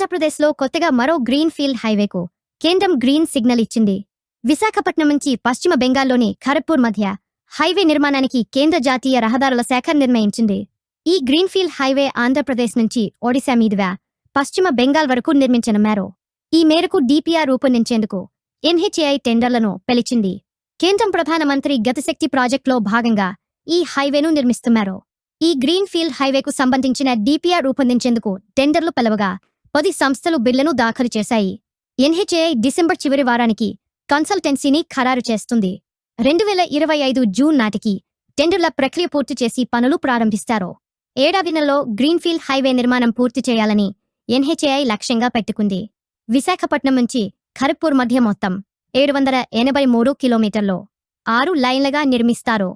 ఆంధ్రప్రదేశ్లో కొత్తగా మరో గ్రీన్ ఫీల్డ్ హైవేకు కేంద్రం గ్రీన్ సిగ్నల్ ఇచ్చింది. విశాఖపట్నం నుంచి పశ్చిమ బెంగాల్లోని ఖరగ్పూర్ మధ్య హైవే నిర్మాణానికి కేంద్ర జాతీయ రహదారుల శాఖ నిర్ణయించింది. ఈ గ్రీన్ఫీల్డ్ హైవే ఆంధ్రప్రదేశ్ నుంచి ఒడిశా మీదుగా పశ్చిమ బెంగాల్ వరకు నిర్మించనున్నారు. ఈ మేరకు డిపిఆర్ రూపొందించేందుకు ఎన్హెచ్ఏఐ టెండర్లను పిలిచింది. కేంద్రం ప్రధానమంత్రి గతిశక్తి ప్రాజెక్టులో భాగంగా ఈ హైవేను నిర్మిస్తున్నారు. ఈ గ్రీన్ ఫీల్డ్ హైవేకు సంబంధించిన డిపిఆర్ రూపొందించేందుకు టెండర్లు పిలవగా 10 సంస్థలు బిల్లును దాఖలు చేశాయి. ఎన్హెచ్ఏఐ డిసెంబర్ చివరి వారానికి కన్సల్టెన్సీని ఖరారు చేస్తుంది. 2025 జూన్ నాటికి టెండర్ల ప్రక్రియ పూర్తి చేసి పనులు ప్రారంభిస్తారు. ఏడాదిలో గ్రీన్ఫీల్డ్ హైవే నిర్మాణం పూర్తి చేయాలని ఎన్హెచ్ఏఐ లక్ష్యంగా పెట్టుకుంది. విశాఖపట్నం నుంచి ఖరగ్పూర్ మధ్య మొత్తం 783 కిలోమీటర్లు 6 లైన్లుగా నిర్మిస్తారు.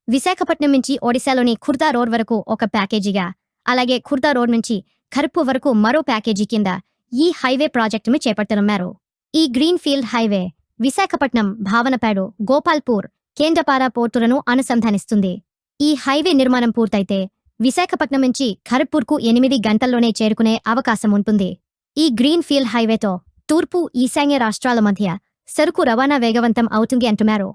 విశాఖపట్నం నుంచి ఒడిశాలోని ఖుర్దా రోడ్ వరకు ఒక ప్యాకేజీగా, అలాగే ఖుర్దా రోడ్ నుంచి ఖరగ్పూర్ వరకు మరో ప్యాకేజీ కింద ఈ హైవే ప్రాజెక్టును చేపట్టనున్నారు. ఈ green field highway Visakhapatnam, Bhavanapadu, Gopalpur, Kendrapara పోర్టులను అనుసంధానిస్తుంది. ఈ హైవే నిర్మాణం పూర్తయితే విశాఖపట్నం నుంచి ఖరగ్పూర్కు 8 గంటల్లోనే చేరుకునే అవకాశం ఉంటుంది. ఈ గ్రీన్ ఫీల్డ్ హైవేతో తూర్పు, ఈశాన్య రాష్ట్రాల మధ్య సరుకు రవాణా వేగవంతం అవుతుంది అంటున్నారు.